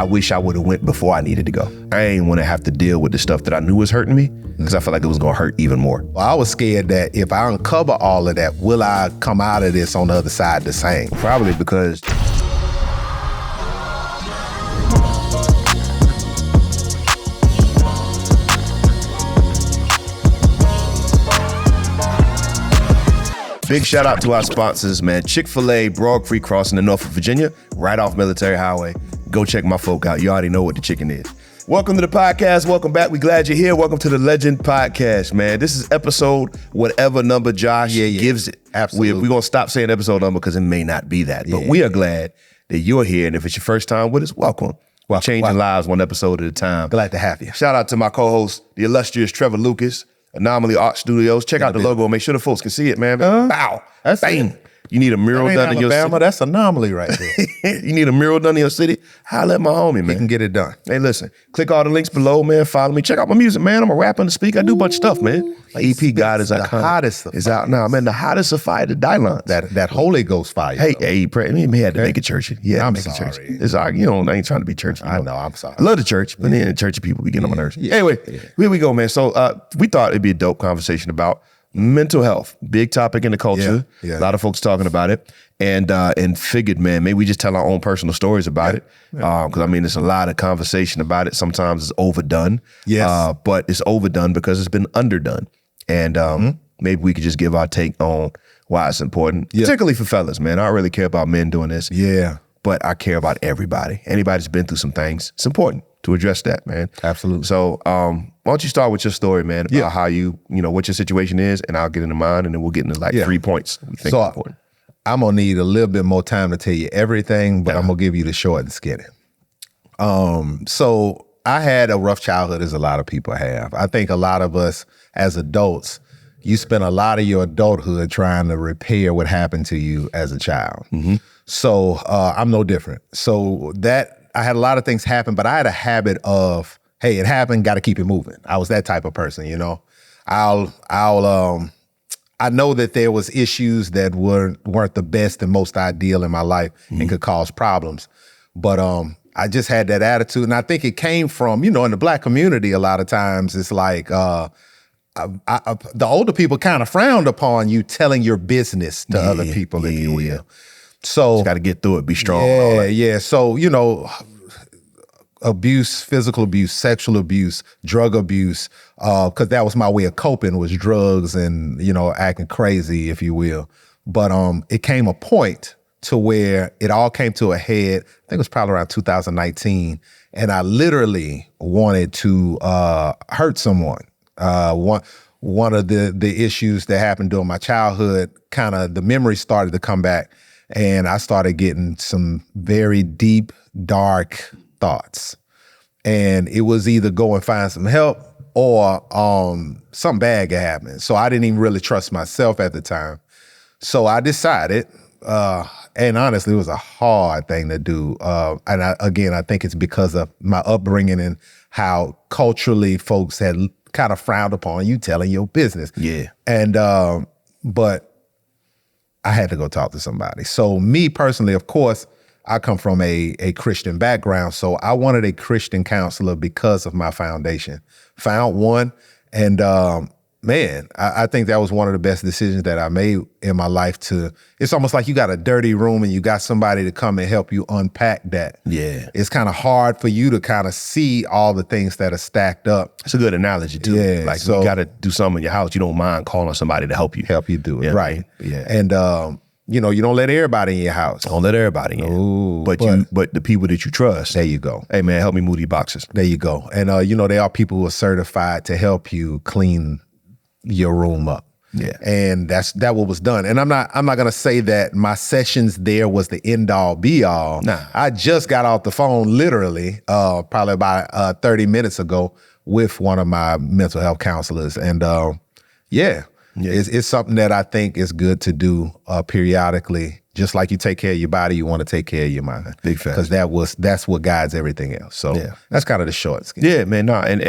I wish I would have went before I needed to go. I ain't want to have to deal with the stuff that I knew was hurting me because I felt like it was going to hurt even more. Well, I was scared that if I uncover all of that, will I come out of this on the other side the same? Probably because big shout out to our sponsors, man. Chick-fil-A, Broad Creek Crossing in Norfolk, Virginia, right off Military Highway. Go check my folk out. You already know what the chicken is. Welcome to the podcast. Welcome back. We glad you're here. Welcome to the Legend Podcast, man. This is episode whatever number Josh gives it. Absolutely. We're going to stop saying episode number because it may not be that. But we are glad that you're here. And if it's your first time with us, welcome. We're changing lives one episode at a time. Glad to have you. Shout out to my co-host, the illustrious Trevor Lucas, Anomaly Art Studios. Check out the logo. Make sure the folks can see it, man. Bow. That's bang. It. You need a mural done in your city. That's Anomaly right there. You need a mural done in your city? Holla at my homie, man. He can get it done. Hey, listen. Click all the links below, man. Follow me. Check out my music, man. I'm a rapper and a speaker. I do a bunch of stuff, man. My EP God is the hottest is out now, man. The hottest of fire, the Dylons. That Holy Ghost fire. Hey, pray. We had to make it churchy. Yeah, I'm make it sorry. churchy. It's all, I ain't trying to be churchy. I know, I'm sorry. I love the church, but then the churchy people be getting on my nerves. Anyway, here we go, man. So we thought it'd be a dope conversation about mental health, big topic in the culture. Yeah. A lot of folks talking about it, and figured, man, maybe we just tell our own personal stories about it. Because there's a lot of conversation about it. Sometimes it's overdone. Yes. But it's overdone because it's been underdone. And maybe we could just give our take on why it's important, particularly for fellas, man. I don't really care about men doing this. Yeah. But I care about everybody. Anybody's been through some things. It's important to address that, man. Absolutely. So why don't you start with your story, man, about how what your situation is, and I'll get into mine, and then we'll get into 3 points we think are important. I'm going to need a little bit more time to tell you everything, but I'm going to give you the short and skinny. So I had a rough childhood, as a lot of people have. I think a lot of us as adults, you spend a lot of your adulthood trying to repair what happened to you as a child. Mm-hmm. So I'm no different. So I had a lot of things happen, but I had a habit of, hey, it happened, got to keep it moving. I was that type of person, I know that there was issues that weren't the best and most ideal in my life and could cause problems, but I just had that attitude, and I think it came from, in the Black community. A lot of times, it's like the older people kind of frowned upon you telling your business to other people, if you will. So just got to get through it, be strong. Yeah. So, abuse, physical abuse, sexual abuse, drug abuse, because that was my way of coping, was drugs and, acting crazy, if you will. But it came a point to where it all came to a head. I think it was probably around 2019. And I literally wanted to hurt someone. One of the issues that happened during my childhood, kind of the memories started to come back. And I started getting some very deep, dark thoughts. And it was either go and find some help or something bad could happen. So I didn't even really trust myself at the time. So I decided, and honestly, it was a hard thing to do. And I think it's because of my upbringing and how culturally folks had kind of frowned upon you telling your business. Yeah. And, but I had to go talk to somebody. So me personally, of course, I come from a Christian background, so I wanted a Christian counselor because of my foundation. Found one, and I think that was one of the best decisions that I made in my life. It's almost like you got a dirty room and you got somebody to come and help you unpack that. Yeah. It's kind of hard for you to kind of see all the things that are stacked up. It's a good analogy, too. Yeah. Like, so you got to do something in your house, you don't mind calling somebody to help you. Help you do it, yeah, right. Yeah. And, you don't let everybody in your house. Don't let everybody in. Ooh, but the people that you trust. There you go. Hey, man, help me move these boxes. There you go. And, there are people who are certified to help you clean your room up. Yeah. And that's what was done. And I'm not going to say that my sessions there was the end all be all. Nah. I just got off the phone literally probably about 30 minutes ago with one of my mental health counselors. And it's something that I think is good to do periodically Just like you take care of your body, you want to take care of your mind. Big fact. Because that's what guides everything else. So that's kind of the short skin. Yeah, man. No, and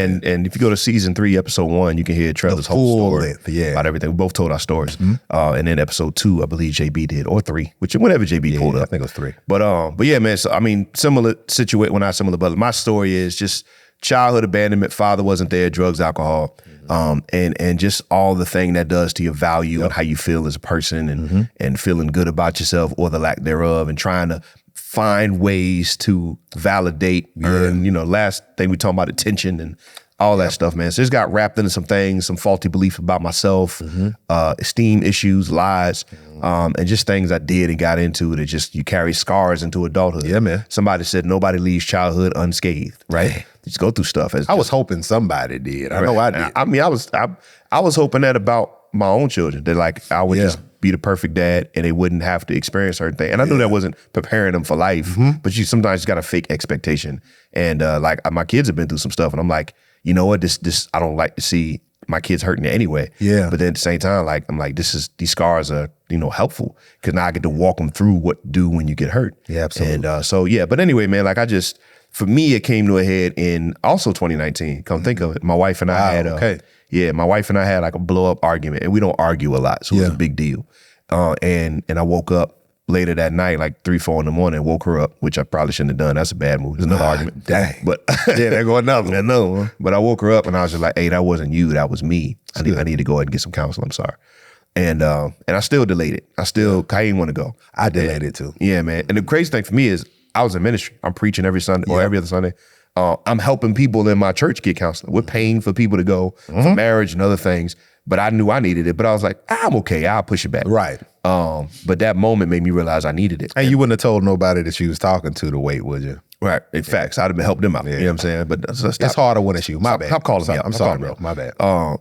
if you go to season 3, episode 1, you can hear Trevor's whole story about everything. We both told our stories. And then episode 2, I believe JB did, or 3, whenever JB pulled up. I think it was 3. But yeah, man. So I mean, similar situation. Well, not similar, but my story is just childhood abandonment. Father wasn't there. Drugs, alcohol. And just all the thing that does to your value and how you feel as a person and feeling good about yourself or the lack thereof, and trying to find ways to validate, earn, last thing we talking about, attention and all that stuff, man. So it's got wrapped into some things, some faulty belief about myself, esteem issues, lies, and just things I did and got into that just, you carry scars into adulthood. Yeah, man. Somebody said nobody leaves childhood unscathed, right? Just go through stuff. I was hoping somebody did. I know I did. I mean, I was hoping that about my own children, that like I would just be the perfect dad and they wouldn't have to experience certain things. And I knew that wasn't preparing them for life, but you sometimes just got a fake expectation. And like my kids have been through some stuff, and I'm like, you know what, this I don't like to see my kids hurting anyway. Yeah. But then at the same time, like I'm like, these scars are helpful, because now I get to walk them through what to do when you get hurt. Yeah, absolutely. And so yeah, but anyway, man, like for me, it came to a head in also 2019. Come think of it, my wife and I had my wife and I had like a blow up argument, and we don't argue a lot, so it was a big deal. And I woke up later that night, like 3, 4 in the morning, woke her up, which I probably shouldn't have done. That's a bad move. There's another argument. Dang. But yeah, there go another one. But I woke her up and I was just like, hey, that wasn't you, that was me. I need to go ahead and get some counsel. I'm sorry. And I still delayed it. I didn't want to go. I delayed it too. Yeah, man. And the crazy thing for me is I was in ministry. I'm preaching every Sunday or every other Sunday. I'm helping people in my church get counseling. We're paying for people to go for marriage and other things. But I knew I needed it. But I was like, I'm okay. I'll push it back. Right. But that moment made me realize I needed it. And you wouldn't have told nobody that you was talking to wait, would you? Right. In fact, I'd have been helping them out. You know what I'm saying? But it's harder when it's you. My bad. Stop calling me out. I'm sorry, bro. My bad.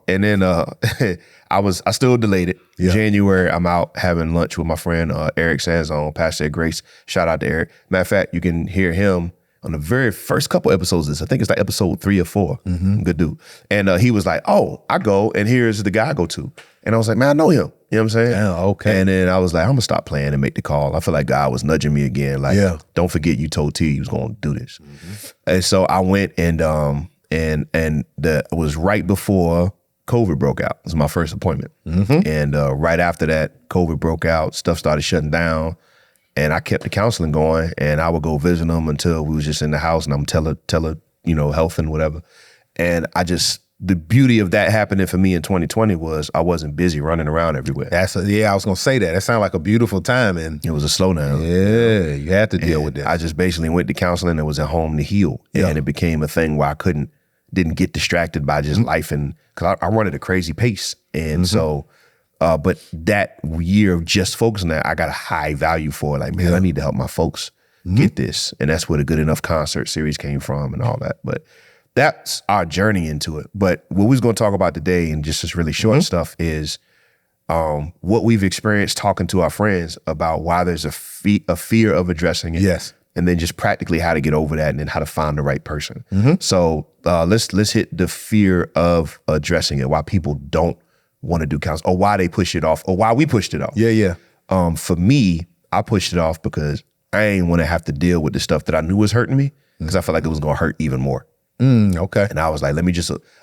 And then I still delayed it. January, I'm out having lunch with my friend Eric Sanzone, Pastor at Grace. Shout out to Eric. Matter of fact, you can hear him on the very first couple episodes of this. I think it's like episode 3 or 4. Good dude. And he was like, oh, I go, and here's the guy I go to. And I was like, man, I know him. You know what I'm saying? Yeah, okay. And then I was like, I'm gonna stop playing and make the call. I feel like God was nudging me again. Like, don't forget you told T you was gonna do this. And so I went and it was right before COVID broke out. It was my first appointment. And right after that, COVID broke out, stuff started shutting down. And I kept the counseling going, and I would go visit them until we was just in the house, and I'm tell her, health and whatever. And the beauty of that happening for me in 2020 was I wasn't busy running around everywhere. I was gonna say that. That sounded like a beautiful time, and it was a slowdown. Yeah, you had to deal with that. I just basically went to counseling and was at home to heal, and it became a thing where I didn't get distracted by just life, and because I run at a crazy pace, and so. But that year of just focusing on that, I got a high value for it. Like, man, I need to help my folks get this. And that's where the Good Enough concert series came from and all that. But that's our journey into it. But what we was going to talk about today, and just this really short stuff, is what we've experienced talking to our friends about why there's a fear of addressing it. Yes. And then just practically how to get over that, and then how to find the right person. So let's hit the fear of addressing it, why people don't want to do counseling, or why they push it off, or why we pushed it off. Yeah. For me, I pushed it off because I ain't want to have to deal with the stuff that I knew was hurting me, because I felt like it was going to hurt even more. Okay. And I was like,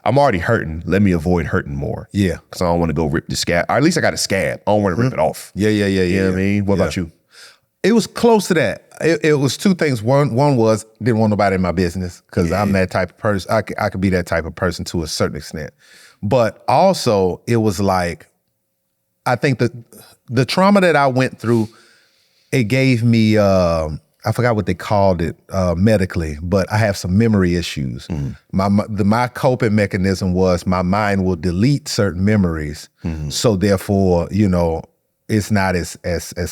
I'm already hurting. Let me avoid hurting more. Yeah. Because I don't want to go rip the scab. Or at least I got a scab. I don't want to rip it off. Yeah. You know what I mean? What about you? It was close to that. It was two things. One was didn't want nobody in my business, because I'm that type of person. I could be that type of person to a certain extent. But also it was like, I think the trauma that I went through, it gave me, I forgot what they called it medically, but I have some memory issues. My coping mechanism was my mind will delete certain memories. So therefore, it's not as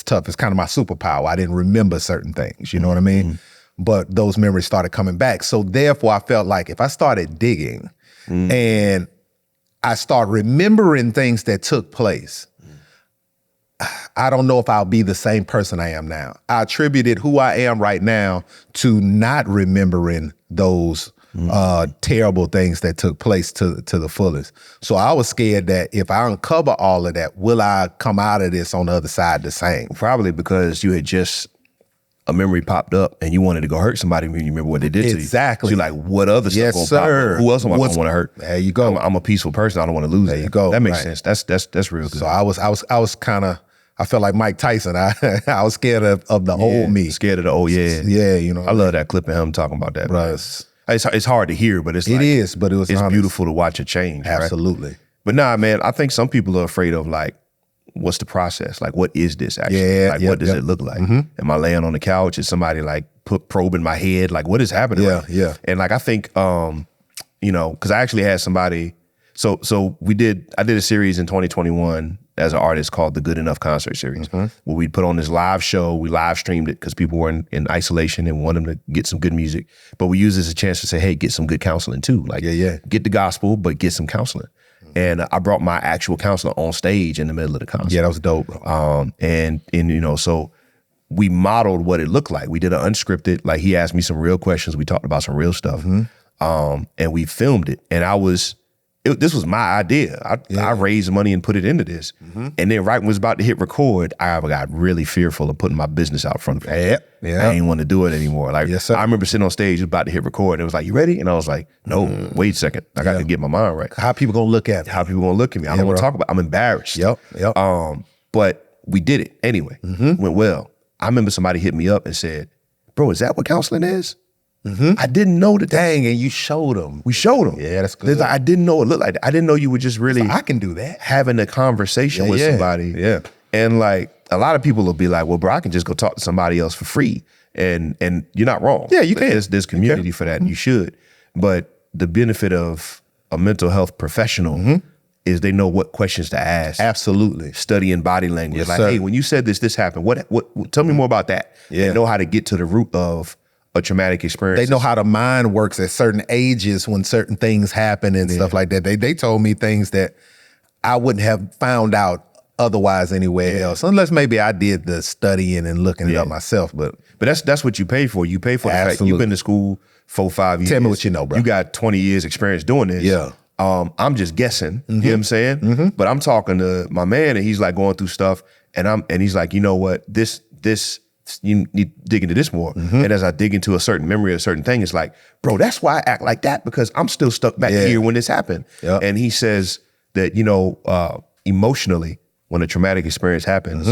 tough. It's kind of my superpower. I didn't remember certain things, you know what I mean? But those memories started coming back. So therefore I felt like if I started digging and I start remembering things that took place, I don't know if I'll be the same person I am now. I attributed who I am right now to not remembering those terrible things that took place to the fullest. So I was scared that if I uncover all of that, will I come out of this on the other side the same? Probably because you had just, a memory popped up and you wanted to go hurt somebody when you remember what they did to you. Exactly. So you're like, what other stuff gonna pop up? Who else am I gonna want to hurt? There you go. I'm a peaceful person. I don't want to lose. There you go. That makes sense. That's real good. So I was kind of, I felt like Mike Tyson. I was scared of the old me. Scared of the old, yeah. Yeah, you know. I love that clip of him talking about that. Right. It's hard to hear, but it's but it was it's honest. beautiful to watch it change. Absolutely. Right? But nah, man, I think some people are afraid of like, what's the process? Like, what is this actually? Yeah, like, what does it look like? Am I laying on the couch? Is somebody like probing my head? Like, what is happening? Yeah, right? yeah. And like, I think, you know, because I actually had somebody. So I did a series in 2021 as an artist called the Good Enough Concert Series, where we put on this live show. We live streamed it because people were in isolation and wanted them to get some good music. But we used it as a chance to say, hey, get some good counseling too. Like, get the gospel, but get some counseling. And I brought my actual counselor on stage in the middle of the concert. Yeah, that was dope, bro. And you know, so we modeled what it looked like. We did an unscripted, like he asked me some real questions. We talked about some real stuff. And we filmed it. And this was my idea. I raised money and put it into this. And then right when it was about to hit record, I got really fearful of putting my business out front of it. I didn't want to do it anymore. Like, yes, sir. I remember sitting on stage about to hit record and it was like, you ready? And I was like, no, wait a second. I got to get my mind right. How people gonna look at me? How people gonna look at me? I don't want to talk about it. I'm embarrassed. Yep. But we did it anyway. Went well. I remember somebody hit me up and said, bro, is that what counseling is? I didn't know that. Dang, and you showed them. We showed them. Yeah, that's good. I didn't know it looked like that. I didn't know you were just really I can do that. having a conversation with somebody. Yeah. And like a lot of people will be like, well, bro, I can just go talk to somebody else for free. And you're not wrong. Yeah, you can. There's community for that and you should. But the benefit of a mental health professional is they know what questions to ask. Absolutely. Studying body language. Yes, like, sir. hey, when you said this happened, what tell me more about that. Yeah. They know how to get to the root of a traumatic experience. They know how the mind works at certain ages when certain things happen and stuff like that. They told me things that I wouldn't have found out otherwise anywhere else, unless maybe I did the studying and looking it up myself. But that's what you pay for. You pay for the fact you've been to school 4-5 years. Tell me what you know, bro. You got 20 years experience doing this. Yeah. I'm just guessing. You know what I'm saying? But I'm talking to my man and he's like going through stuff and he's like, you know what, this you need to dig into this more. And as I dig into a certain memory, a certain thing, it's like, bro, that's why I act like that because I'm still stuck back here when this happened. Yep. And he says that, you know, emotionally, when a traumatic experience happens,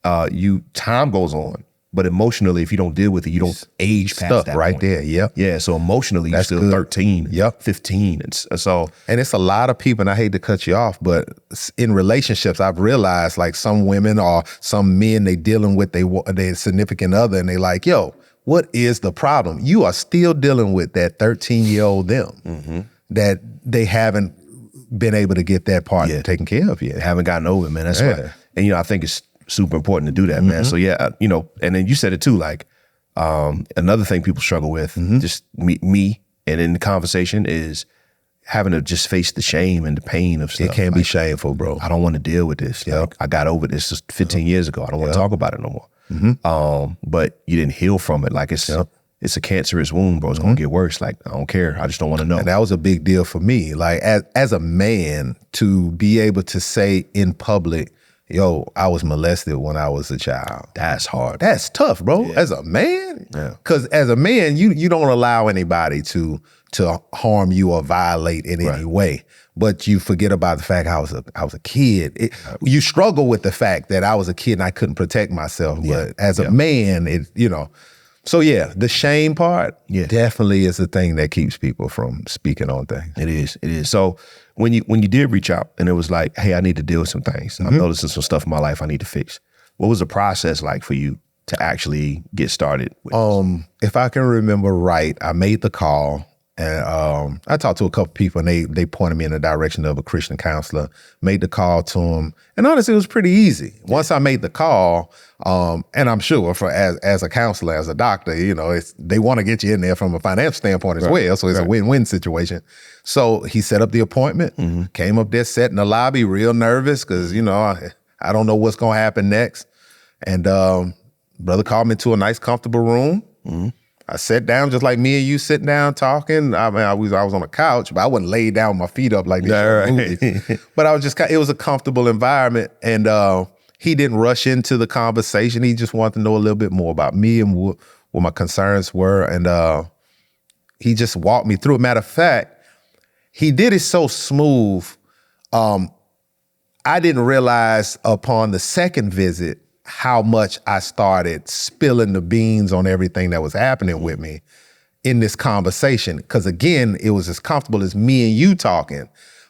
time goes on. But emotionally, if you don't deal with it, you don't age past that right point. there. Yep. Yeah. So emotionally, That's you're still good. 13, 15. And so, And it's a lot of people, and I hate to cut you off, but in relationships, I've realized like some women or some men, they dealing with their significant other and they like, yo, what is the problem? You are still dealing with that 13-year-old them that they haven't been able to get that part taken care of yet. they haven't gotten over it, man. That's why. And, you know, I think it's super important to do that, man. So, yeah, you know, and then you said it too, like, another thing people struggle with, just me, and in the conversation is having to just face the shame and the pain of stuff. It can be shameful, bro. I don't want to deal with this. Like, I got over this just 15 years ago. I don't want to talk about it no more. But you didn't heal from it. Like it's a cancerous wound, bro. It's gonna get worse. Like, I don't care. I just don't want to know. And that was a big deal for me. Like as a man, to be able to say in public, yo, I was molested when I was a child. That's hard. That's tough, bro. As a man. Because as a man, you don't allow anybody to harm you or violate in any way. But you forget about the fact I was a kid. You struggle with the fact that I was a kid and I couldn't protect myself. But as a man, So yeah, the shame part definitely is the thing that keeps people from speaking on things. It is. So when you did reach out and it was like, hey, I need to deal with some things. I'm noticing some stuff in my life I need to fix. What was the process like for you to actually get started with this? If I can remember right, I made the call and I talked to a couple people and they pointed me in the direction of a Christian counselor, made the call to him. And honestly, it was pretty easy. Once I made the call, and I'm sure as a counselor, as a doctor, you know, they want to get you in there from a financial standpoint as well. So it's a win-win situation. So he set up the appointment, came up there, sat in the lobby, real nervous because, you know, I don't know what's going to happen next. And brother called me to a nice, comfortable room. I sat down just like me and you sitting down talking. I mean, I was on a couch, but I wasn't laid down with my feet up like this. Right. But I was just, it was a comfortable environment. And he didn't rush into the conversation. He just wanted to know a little bit more about me and what my concerns were. And he just walked me through it. Matter of fact, he did it so smooth. I didn't realize upon the second visit how much I started spilling the beans on everything that was happening with me in this conversation. Because again, it was as comfortable as me and you talking,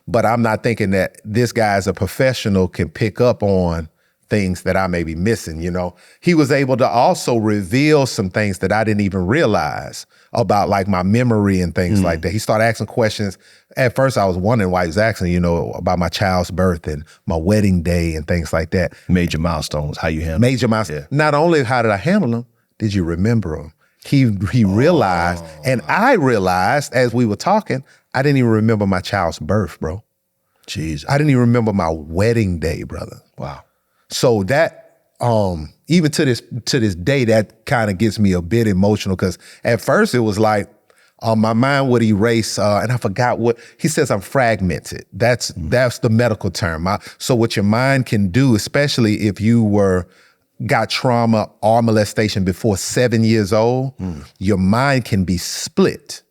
but I'm not thinking that this guy as a professional can pick up on things that I may be missing, you know? He was able to also reveal some things that I didn't even realize about like my memory and things like that. He started asking questions. At first I was wondering why he was asking, you know, about my child's birth and my wedding day and things like that. Major milestones, how you handle Major milestones. Yeah. Not only how did I handle them, did you remember them? He realized, and I realized as we were talking, I didn't even remember my child's birth, bro. Jesus. I didn't even remember my wedding day, brother. Wow. So that, even to this day, that kind of gets me a bit emotional because at first it was like my mind would erase, and I forgot what he says. I'm fragmented. That's the medical term. So what your mind can do, especially if you got trauma or molestation before 7 years old, your mind can be split.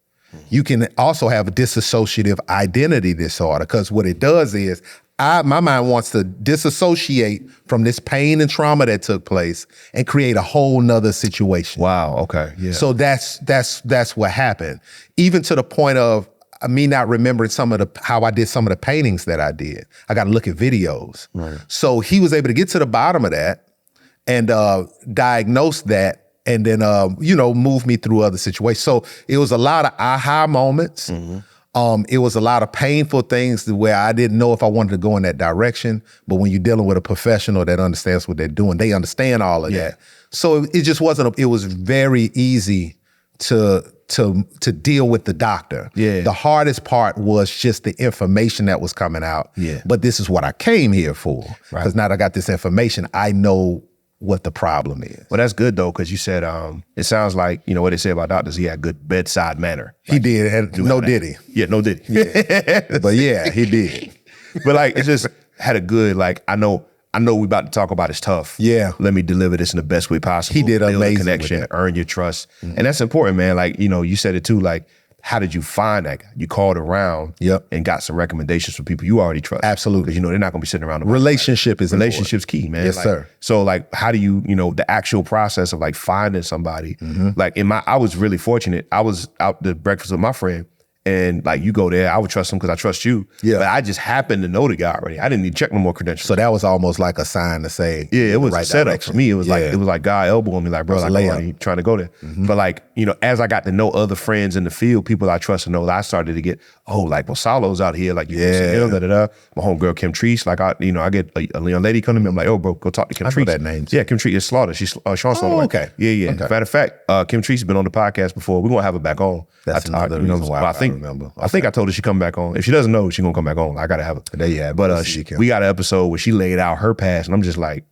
You can also have a dissociative identity disorder because what it does is my mind wants to disassociate from this pain and trauma that took place and create a whole nother situation. Wow. Okay. Yeah. So that's what happened. Even to the point of me not remembering how I did some of the paintings that I did. I got to look at videos. Right. So he was able to get to the bottom of that and diagnose that and then, move me through other situations. So it was a lot of aha moments. It was a lot of painful things where I didn't know if I wanted to go in that direction. But when you're dealing with a professional that understands what they're doing, they understand all of that. So it just wasn't, it was very easy to deal with the doctor. Yeah. The hardest part was just the information that was coming out. Yeah. But this is what I came here for. Because now that I got this information, I know what the problem is. Well, that's good though, because you said it sounds like, you know what they say about doctors, he had good bedside manner. He did, and no did he. Yeah, no did he. Yeah. But yeah, he did. But like, it just had a good, like, I know we about to talk about it's tough. Yeah. Let me deliver this in the best way possible. He did Build amazing a connection, with that. earn your trust. And that's important, man. Like, you know, you said it too, like, how did you find that guy? You called around and got some recommendations from people you already trust. Absolutely. Because, you know, they're not going to be sitting around. Relationship's key, man. Yes, like, sir. So like, how do you, the actual process of like finding somebody, like I was really fortunate. I was out to breakfast with my friend and like you go there, I would trust him because I trust you. Yeah. But I just happened to know the guy already. I didn't need to check no more credentials. So that was almost like a sign to say, yeah, it was right a setup direction. for me. It was like God elbowing me like, bro, like, layup. oh, you trying to go there. But like, as I got to know other friends in the field, people I trust and know, I started to get, well, Solo's out here, like, him, da-da-da. My homegirl, Kim Treese, like, I get a young lady come to me, I'm like, oh, bro, go talk to Kim Treese. I know that name. Yeah, Kim Treese is Slaughter. She's Sean Slaughter. Oh, okay. Yeah. Okay. Matter of fact, Kim Treese has been on the podcast before. We're going to have her back on. That's another reason why I remember. I think I told her she come back on. If she doesn't know, she's going to come back on. I got to have her. There you have it. But we got an episode where she laid out her past, and I'm just like,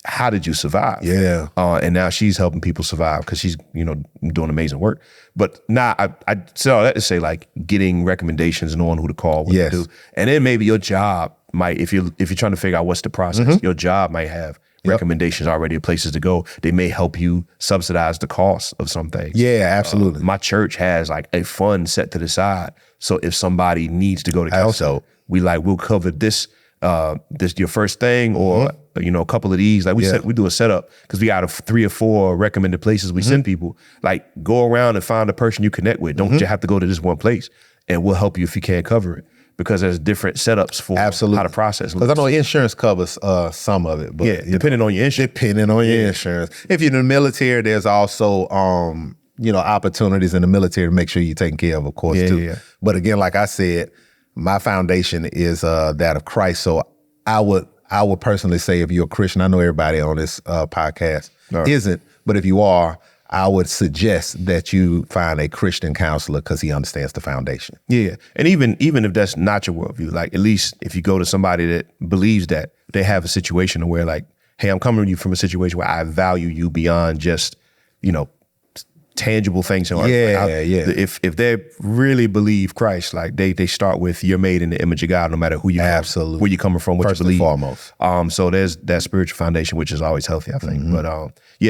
how did you survive? Yeah. And now she's helping people survive because she's, doing amazing work. But now I said all that to say, like, getting recommendations, knowing who to call, what to do. And then maybe your job might, if you're trying to figure out what's the process, your job might have recommendations already of places to go. They may help you subsidize the cost of some things. Yeah, absolutely. My church has like a fund set to the side. So if somebody needs to go to Kelso, we'll cover this your first thing or a couple of these. Like we do a setup because we got 3 or 4 recommended places we send people. Like go around and find a person you connect with. Don't just have to go to this one place, and we'll help you if you can't cover it. Because there's different setups for how the process looks. Because I know insurance covers some of it. But depending on your insurance. Depending on your insurance. If you're in the military, there's also opportunities in the military to make sure you're taken care of course, too. Yeah. But again, like I said, my foundation is that of Christ. So I would personally say if you're a Christian, I know everybody on this podcast isn't, but if you are, I would suggest that you find a Christian counselor because he understands the foundation. Yeah. And even if that's not your worldview, like at least if you go to somebody that believes that they have a situation where like, hey, I'm coming to you from a situation where I value you beyond just, tangible things in art. If they really believe Christ, like they start with you're made in the image of God, no matter who you are, where you're coming from, what First you believe. and foremost. So there's that spiritual foundation, which is always healthy, I think. But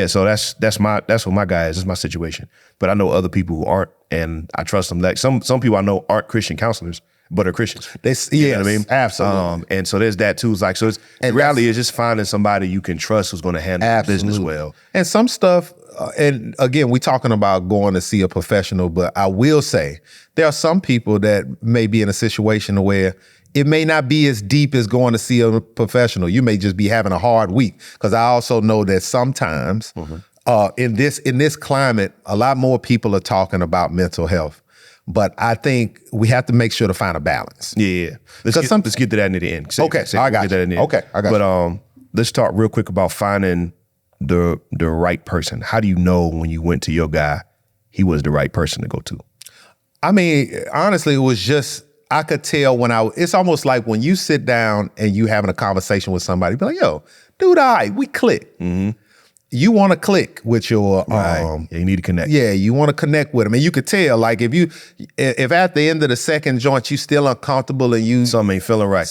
so that's what my guy is. That's my situation. But I know other people who aren't, and I trust them. Like some people I know aren't Christian counselors, but are Christians. You know what I mean? Absolutely. And so there's that too. It's like, so the reality is just finding somebody you can trust who's going to handle the business well. And some stuff, and again, we're talking about going to see a professional, but I will say there are some people that may be in a situation where it may not be as deep as going to see a professional. You may just be having a hard week. Because I also know that sometimes in this climate, a lot more people are talking about mental health. But I think we have to make sure to find a balance. Yeah. Let's get to that near the end. I got you. Okay, I got you. But let's talk real quick about finding the right person. How do you know when you went to your guy, he was the right person to go to? I mean, honestly, it was just, I could tell it's almost like when you sit down and you having a conversation with somebody, be like, yo, dude, all right, we click. Mm-hmm. You want to click with your, you need to connect. Yeah, you want to connect with them. And you could tell, like, if at the end of the second joint, you still uncomfortable and something ain't feeling right.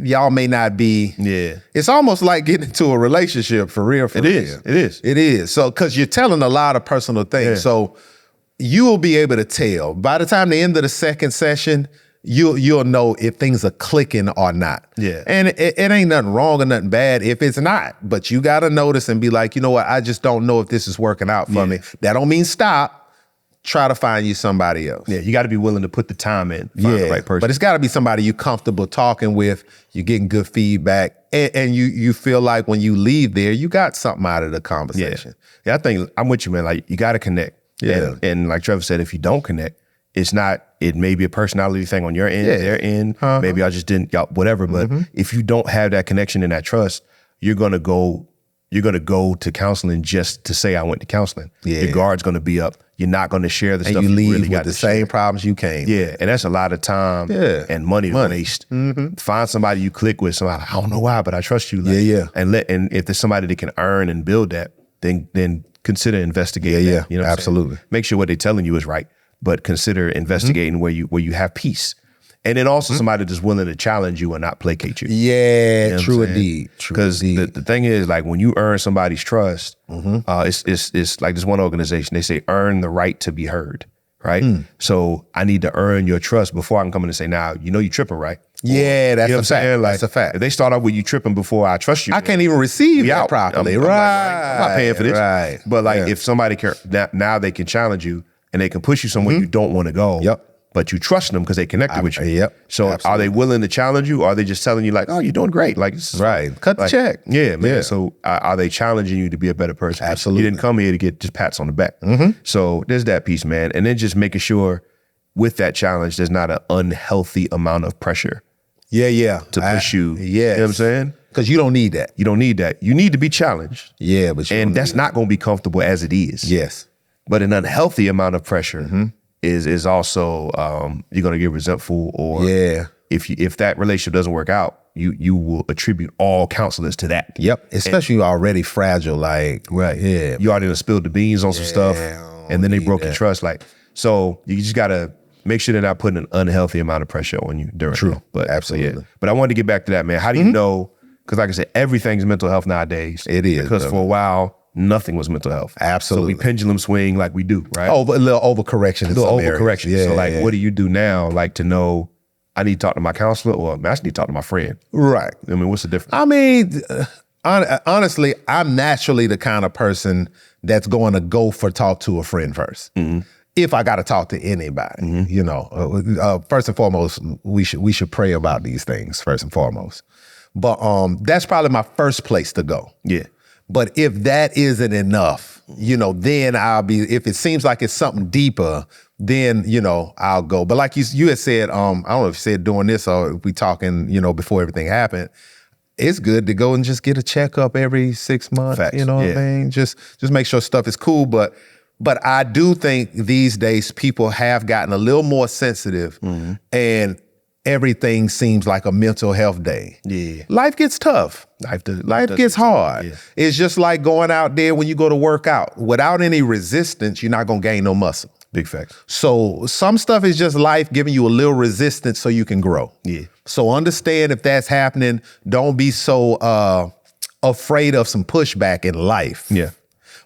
Y'all may not be. Yeah. It's almost like getting into a relationship for real. It is. So, because you're telling a lot of personal things. Yeah. So you will be able to tell. By the time the end of the second session, you'll know if things are clicking or not. Yeah. And it ain't nothing wrong or nothing bad if it's not. But you got to notice and be like, you know what, I just don't know if this is working out for me. That don't mean stop. Try to find you somebody else. Yeah, you got to be willing to put the time in, find the right person. But it's got to be somebody you're comfortable talking with, you're getting good feedback, and you feel like when you leave there, you got something out of the conversation. Yeah, I think I'm with you, man. Like, you got to connect. Yeah. And like Trevor said, if you don't connect, it may be a personality thing on your end, their end. Maybe I just didn't, whatever. But if you don't have that connection and that trust, you're gonna go to counseling just to say I went to counseling. Yeah. Your guard's gonna be up. You're not gonna share the and stuff you leave really with the same problems you came. Yeah, and that's a lot of time and money waste. Find somebody you click with. Somebody, I don't know why, but I trust you. And if there's somebody that can earn and build that, then consider investigating. Yeah, you know, absolutely. Make sure what they're telling you is right, but consider investigating where you have peace. And then also somebody that's willing to challenge you and not placate you. Yeah, you know true indeed. Because the thing is, like, when you earn somebody's trust, it's like this one organization, they say, earn the right to be heard, right? So I need to earn your trust before I can come in and say, now, you know you tripping, right? Yeah, that's you know a fact. Like, that's a fact. If they start off with you tripping before I trust you, I can't even receive that properly. I'm not paying for this. Right. But like, if somebody can, now they can challenge you and they can push you somewhere you don't want to go. But you trust them because they connected with you. So absolutely. Are they willing to challenge you, or are they just telling you like, oh, you're doing great? Like, this is cut the check. Yeah, man. Yeah. So are they challenging you to be a better person? Absolutely. You didn't come here to get just pats on the back. So there's that piece, man. And then just making sure with that challenge, there's not an unhealthy amount of pressure. To push you. You know what I'm saying? Because you don't need that. You don't need that. You need to be challenged. Yeah, but that's not going to be comfortable as it is. Yes. But an unhealthy amount of pressure is also you're going to get resentful, or if that relationship doesn't work out, you will attribute all counselors to that. Especially you already fragile, like you already done spilled the beans on some stuff, and then they broke your trust. Like, so you just gotta make sure they're not putting an unhealthy amount of pressure on you during. True, but absolutely. But I wanted to get back to that, man. How do you know? Because like I said, everything's mental health nowadays. It is, because for a while, nothing was mental health. Absolutely. So we pendulum swing like we do, right? A little overcorrection. A little overcorrection. So like, what do you do now? Like, to know I need to talk to my counselor, or I just need to talk to my friend. Right. I mean, what's the difference? I mean, honestly, I'm naturally the kind of person that's going to go for talk to a friend first. If I got to talk to anybody, you know, first and foremost, we should pray about these things first and foremost. But that's probably my first place to go. Yeah. But if that isn't enough, you know, then if it seems like it's something deeper, then, you know, I'll go. But like you had said, I don't know if you said doing this or if we talking, you know, before everything happened, it's good to go and just get a checkup every 6 months. Facts. You know what I mean? Just make sure stuff is cool. But I do think these days people have gotten a little more sensitive, and everything seems like a mental health day. Yeah. Life gets tough. Life gets hard. Yeah. It's just like going out there when you go to work out. Without any resistance, you're not going to gain no muscle. Big facts. So some stuff is just life giving you a little resistance so you can grow. Yeah. So understand if that's happening. Don't be so afraid of some pushback in life. Yeah.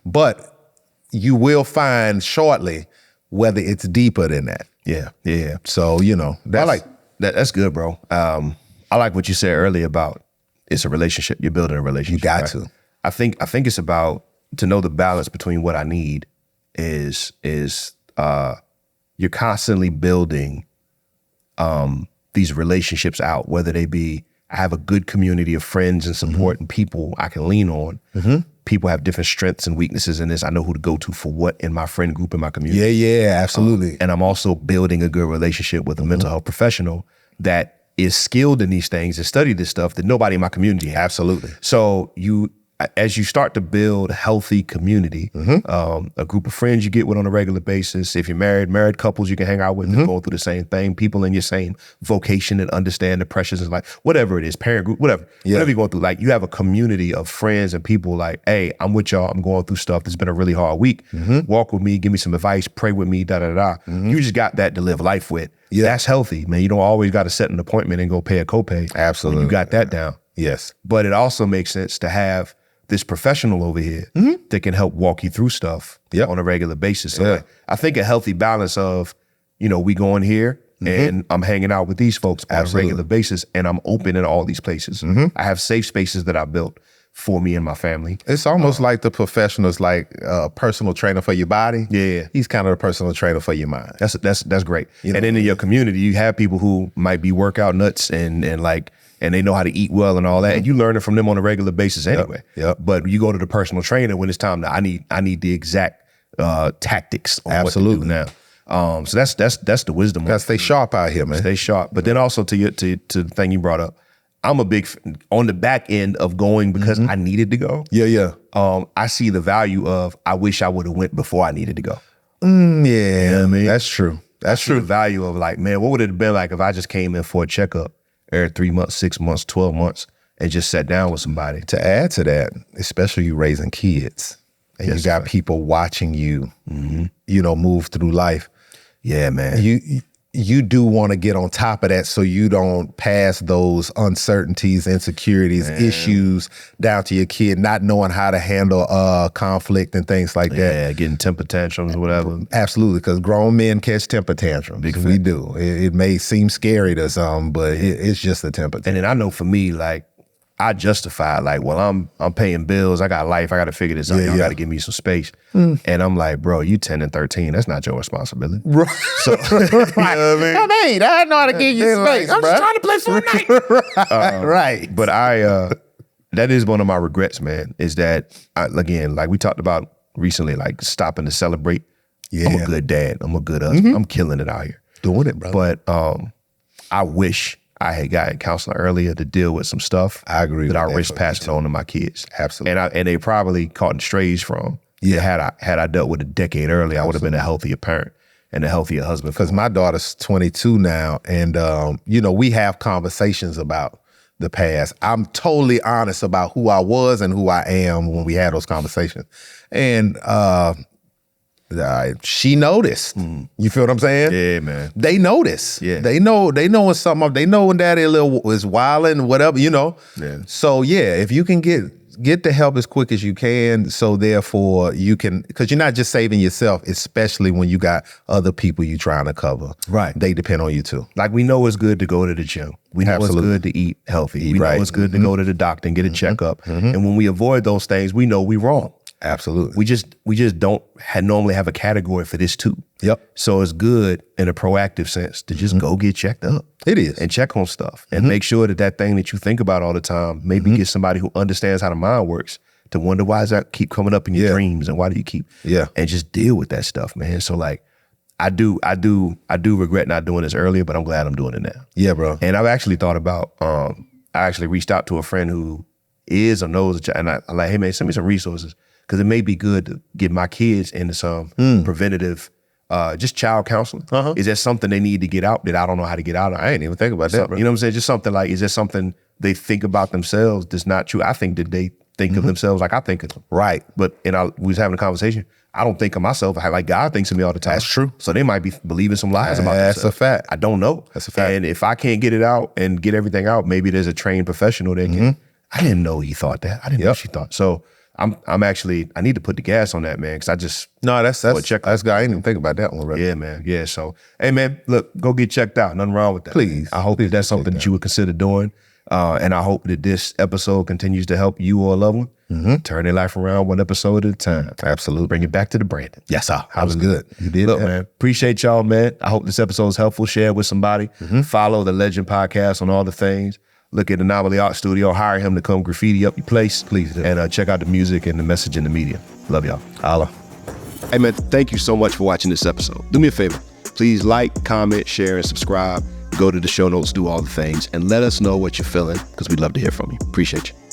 But you will find shortly whether it's deeper than that. Yeah. Yeah. So, you know, that's, I like that. That's good, bro. I like what you said earlier about it's a relationship. You're building a relationship. You got right? to. I think it's about to know the balance between what I need is you're constantly building these relationships out, whether they be I have a good community of friends and support and people I can lean on. People have different strengths and weaknesses in this. I know who to go to for what in my friend group, in my community. Yeah, absolutely. And I'm also building a good relationship with a mental health professional that is skilled in these things and study this stuff that nobody in my community has. Absolutely. So as you start to build healthy community, a group of friends you get with on a regular basis, if you're married couples you can hang out with and go through the same thing, people in your same vocation that understand the pressures of life, whatever it is, parent group, whatever you're going through, like you have a community of friends and people like, hey, I'm with y'all, I'm going through stuff, it's been a really hard week, walk with me, give me some advice, pray with me, da-da-da. You just got that to live life with. Yeah. That's healthy, man. You don't always got to set an appointment and go pay a copay. Absolutely. You got that down. Yes. But it also makes sense to have this professional over here that can help walk you through stuff on a regular basis. So like, I think a healthy balance of, we going here and I'm hanging out with these folks on a regular basis and I'm open in all these places. I have safe spaces that I built for me and my family. It's almost like the professional's like a personal trainer for your body. Yeah. He's kind of a personal trainer for your mind. That's great. And then in your community, you have people who might be workout nuts and they know how to eat well and all that. And you learn it from them on a regular basis anyway. Yep. But you go to the personal trainer when it's time to, I need the exact tactics on what to do now. So that's the wisdom. Gotta stay sharp out here, man. Stay sharp. But then also to the thing you brought up, I'm a big on the back end of going because I needed to go. Yeah. I see the value of I wish I would have went before I needed to go. Yeah, You know what I mean? that's true. That's true. The value of like, man, what would it have been like if I just came in for a checkup every 3 months, 6 months, 12 months, and just sat down with somebody? To add to that, especially you raising kids, and you got people watching you, move through life. Yeah, man. You do want to get on top of that so you don't pass those uncertainties, insecurities, issues down to your kid, not knowing how to handle conflict and things like that. Yeah, getting temper tantrums or whatever. Absolutely, because grown men catch temper tantrums. We do. It may seem scary to some, but it's just a temper tantrum. And then I know for me, like, I justify like, well, I'm paying bills. I got life. I got to figure this out. Y'all got to give me some space. And I'm like, bro, you 10 and 13. That's not your responsibility. Right. So, you know what I mean? I know how to give you space. I'm just trying to play Fortnite. Right. But that is one of my regrets, man, is that, again, like we talked about recently, like stopping to celebrate. Yeah. I'm a good dad. I'm a good husband. I'm killing it out here. Doing it, brother. But I wish I had gotten counseling earlier to deal with some stuff. I agree that I with that risk passing on to my kids. Absolutely. And they probably caught strays from. Yeah. Had I dealt with a decade earlier, I would have been a healthier parent and a healthier husband. Because my daughter's 22 now, and we have conversations about the past. I'm totally honest about who I was and who I am when we had those conversations. And she noticed. You feel what I'm saying? Yeah, man. They notice. Yeah. They know when something up. They know when daddy is wilding, whatever, Yeah. So yeah, if you can get the help as quick as you can, so therefore you can, because you're not just saving yourself, especially when you got other people you trying to cover. Right. They depend on you too. Like we know it's good to go to the gym. We know it's good to eat healthy. We know it's good to go to the doctor and get a checkup. And when we avoid those things, we know we're wrong. Absolutely. We just don't normally have a category for this too. Yep. So it's good in a proactive sense to just go get checked up. It is. And check on stuff and make sure that thing that you think about all the time, maybe get somebody who understands how the mind works to wonder why does that keep coming up in your dreams and why do you keep and just deal with that stuff, man. So like I do regret not doing this earlier, but I'm glad I'm doing it now. Yeah, bro. And I've actually thought about I actually reached out to a friend who is or knows and I'm like, hey man, send me some resources. Because it may be good to get my kids into some preventative just child counseling. Is there something they need to get out that I don't know how to get out of? I ain't even think about that, bro. You know what I'm saying? Just something like, is there something they think about themselves that's not true? I think that they think of themselves like I think of them. Right. But we was having a conversation. I don't think of myself like God thinks of me all the time. That's true. So they might be believing some lies about themselves. That's a fact. I don't know. That's a fact. And if I can't get it out and get everything out, maybe there's a trained professional that can. I didn't know he thought that. I didn't know she thought. So I'm actually, I need to put the gas on that, man, because I just that's check. I ain't even think about that one, right? Yeah, man. Yeah. So, hey, man, look, go get checked out. Nothing wrong with that. Please. I hope that's something that you would consider doing. And I hope that this episode continues to help you or a loved one turn their life around one episode at a time. Absolutely. Bring it back to the Brandon. Yes, sir. That was good. You did Look, that. man, appreciate y'all, man. I hope this episode is helpful. Share it with somebody. Follow the Legend Podcast on all the things. Look at Anomaly Art Studio. Hire him to come graffiti up your place. Please do. And check out the music and the message in the media. Love y'all. Holla. Hey, man, thank you so much for watching this episode. Do me a favor. Please like, comment, share, and subscribe. Go to the show notes, do all the things, and let us know what you're feeling, because we'd love to hear from you. Appreciate you.